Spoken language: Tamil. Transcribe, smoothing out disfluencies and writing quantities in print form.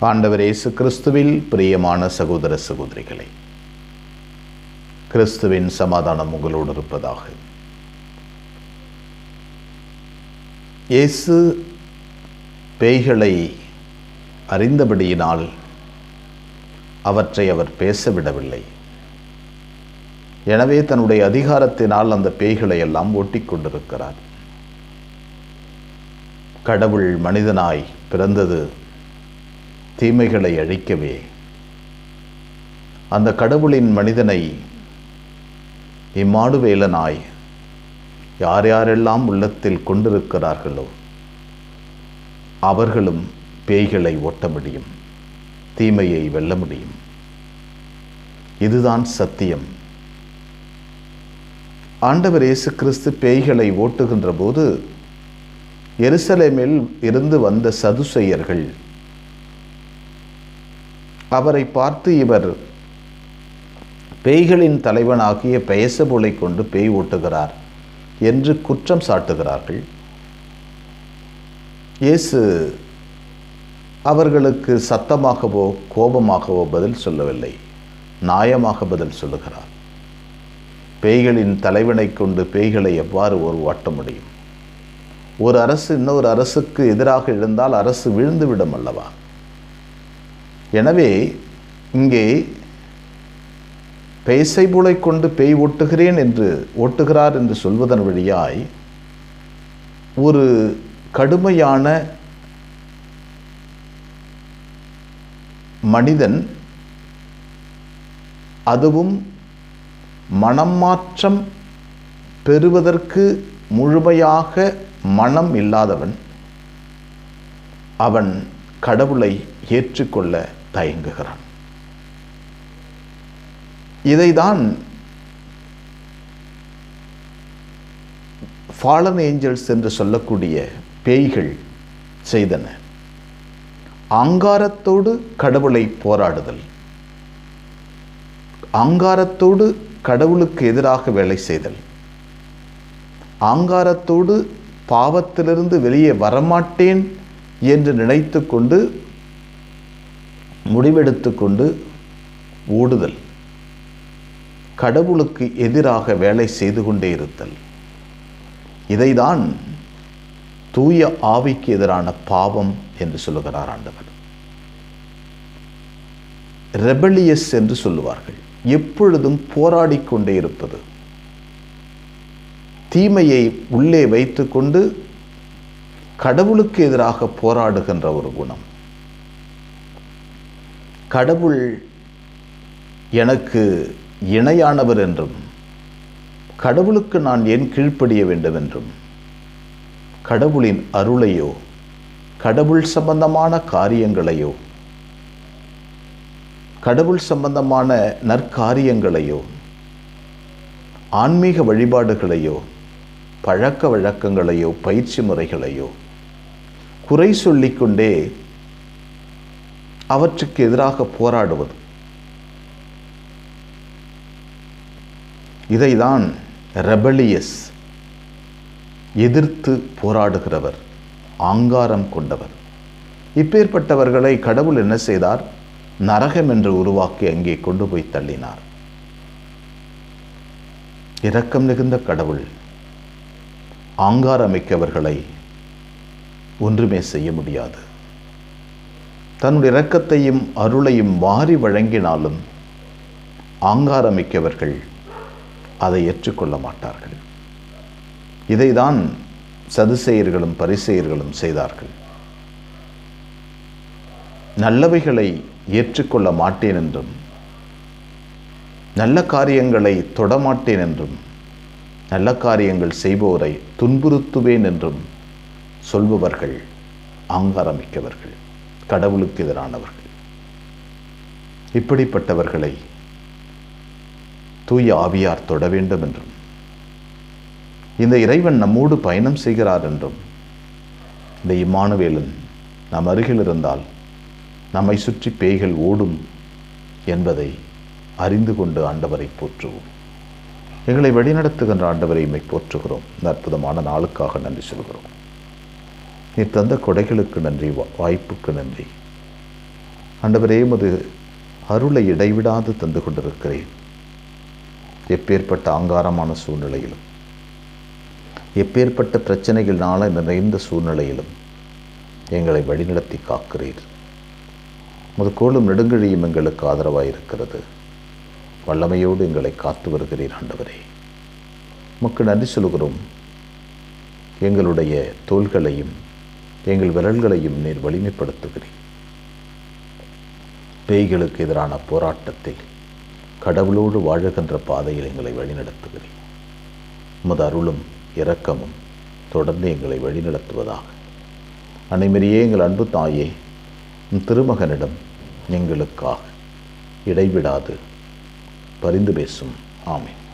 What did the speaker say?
ஆண்டவர் இயேசு கிறிஸ்துவில் பிரியமான சகோதர சகோதரிகளே, கிறிஸ்துவின் சமாதானம் உங்களோடு இருப்பதாக. இயேசு பேய்களை அறிந்தபடியினால் அவற்றை அவர் பேசவிடவில்லை. எனவே தன்னுடைய அதிகாரத்தினால் அந்த பேய்களை எல்லாம் ஓட்டிக் கொண்டிருக்கிறார். கடவுள் மனிதனாய் பிறந்தது தீமைகளை அழிக்கவே. அந்த கடவுளின் மனிதனை இம்மானுவேலனாய் யார் யாரெல்லாம் உள்ளத்தில் கொண்டிருக்கிறார்களோ அவர்களும் பேய்களை ஓட்ட முடியும், தீமையை வெல்ல முடியும். இதுதான் சத்தியம். ஆண்டவர் இயேசு கிறிஸ்து பேய்களை ஓட்டுகின்ற போது எருசலேமில் இருந்து வந்த சதுசேயர்கள் அவரை பார்த்து, இவர் பேய்களின் தலைவனாகிய பெயல்செபூலை கொண்டு பேய் ஓட்டுகிறார் என்று குற்றம் சாட்டுகிறார்கள். இயேசு அவர்களுக்கு சத்தமாகவோ கோபமாகவோ பதில் சொல்லவில்லை, நியாயமாக பதில் சொல்லுகிறார். பேய்களின் தலைவனை கொண்டு பேய்களை எவ்வாறு ஓட்ட முடியும்? ஒரு அரசு இன்னொரு அரசுக்கு எதிராக எழுந்தால் அரசு வீழ்ந்துவிடும் அல்லவா? எனவே இங்கே பெயல்செபூலை கொண்டு பேய் ஓட்டுகிறார் என்று சொல்வதன் வழியாய் ஒரு கடுமையான மனிதன், அதுவும் மனம் மாற்றம் பெறுவதற்கு முழுமையாக மனம் இல்லாதவன், அவன் கடவுளை ஏற்றுக்கொள்ள தயங்குகிறான். இதைதான் ஃபாலன் ஏஞ்சல்ஸ் என்று சொல்லக்கூடிய பேய்கள் செய்தன. ஆங்காரத்தோடு கடவுளை போராடுதல், ஆங்காரத்தோடு கடவுளுக்கு எதிராக வேலை செய்தல், ஆங்காரத்தோடு பாவத்திலிருந்து வெளியே வரமாட்டேன் என்று நினைத்து கொண்டு முடிவெடுத்து கொண்டு ஓடுதல், கடவுளுக்கு எதிராக வேலை செய்து கொண்டே இருத்தல். இதைதான் தூய ஆவிக்கு எதிரான பாவம் என்று சொல்லுகிறார் ஆண்டவர். ரெபலியஸ் என்று சொல்லுவார்கள். எப்பொழுதும் போராடி கொண்டே இருப்பது, தீமையை உள்ளே வைத்து கொண்டு கடவுளுக்கு எதிராக போராடுகின்ற ஒரு குணம். கடவுள் எனக்கு இணையானவர் என்றும், கடவுளுக்கு நான் ஏன் கீழ்ப்படிய வேண்டும் என்றும், கடவுளின் அருளையோ கடவுள் சம்பந்தமான காரியங்களையோ கடவுள் சம்பந்தமான நற்காரியங்களையோ ஆன்மீக வழிபாடுகளையோ பழக்க வழக்கங்களையோ பயிற்சி முறைகளையோ குறை சொல்லிக்கொண்டே அவற்றுக்கு எதிராக போராடுவது. இதைதான் ரெபலியஸ், எதிர்த்து போராடுகிறவர், ஆங்காரம் கொண்டவர். இப்பேற்பட்டவர்களை கடவுள் என்ன செய்தார்? நரகம் என்று உருவாக்கி அங்கே கொண்டு போய் தள்ளினார். இரக்கம் மிகுந்த கடவுள் ஆங்காரமிக்கவர்களை ஒன்றுமே செய்ய முடியாது. தன்னுடைய இரக்கத்தையும் அருளையும் வாரி வழங்கினாலும் ஆங்காரமிக்கவர்கள் அதை ஏற்றுக்கொள்ள மாட்டார்கள். இதைதான் சதுசேயர்களும் பரிசேயர்களும் செய்தார்கள். நல்லவைகளை ஏற்றுக்கொள்ள மாட்டேன் என்றும், நல்ல காரியங்களை தொடமாட்டேன் என்றும், நல்ல காரியங்கள் செய்பவரை துன்புறுத்துவேன் என்றும் சொல்பவர்கள் ஆங்காரமிக்கவர்கள், கடவுளுக்கு எதிரானவர்கள். இப்படிப்பட்டவர்களை தூய ஆவியார் தொட வேண்டும் என்றும், இந்த இறைவன் நம்மோடு பயணம் செய்கிறார் என்றும், இந்த இம்மானுவேலன் நம் அருகில் இருந்தால் நம்மை சுற்றி பேய்கள் ஓடும் என்பதை அறிந்து கொண்டு ஆண்டவரை போற்றுவோம். எங்களை வழிநடத்துகின்ற ஆண்டவரை இம்மை போற்றுகிறோம். இந்த அற்புதமான நாளுக்காக நன்றி சொல்கிறோம். நீ தந்த கொடைகளுக்கு நன்றி, வாய்ப்புக்கு நன்றி. ஆண்டவரே, உமது அருளை இடைவிடாது தந்து கொண்டிருக்கிறேன். எப்பேற்பட்ட ஆங்காரமான சூழ்நிலையிலும், எப்பேற்பட்ட பிரச்சனைகளால் நிறைந்த சூழ்நிலையிலும் எங்களை வழிநடத்தி காக்கிறீர். உமது கோலும் நெடுங்கழியும் எங்களுக்கு ஆதரவாக இருக்கிறது. வல்லமையோடு எங்களை காத்து வருகிறீர். ஆண்டவரே, உமக்கு நன்றி சொல்கிறோம். எங்களுடைய தோள்களையும் எங்கள் விரல்களையும் நீர் வலிமைப்படுத்துகிறீர். பேய்களுக்கு எதிரான போராட்டத்தில் கடவுளோடு வாழுகின்ற பாதையில் எங்களை வழிநடத்துகிறீர். உமது அருளும் இரக்கமும் தொடர்ந்து எங்களை வழிநடத்துவதாக. அனைமரியே, எங்கள் அன்பு தாயே, உம் திருமகனிடம் எங்களுக்காக இடைவிடாது பரிந்து பேசும். ஆமென்.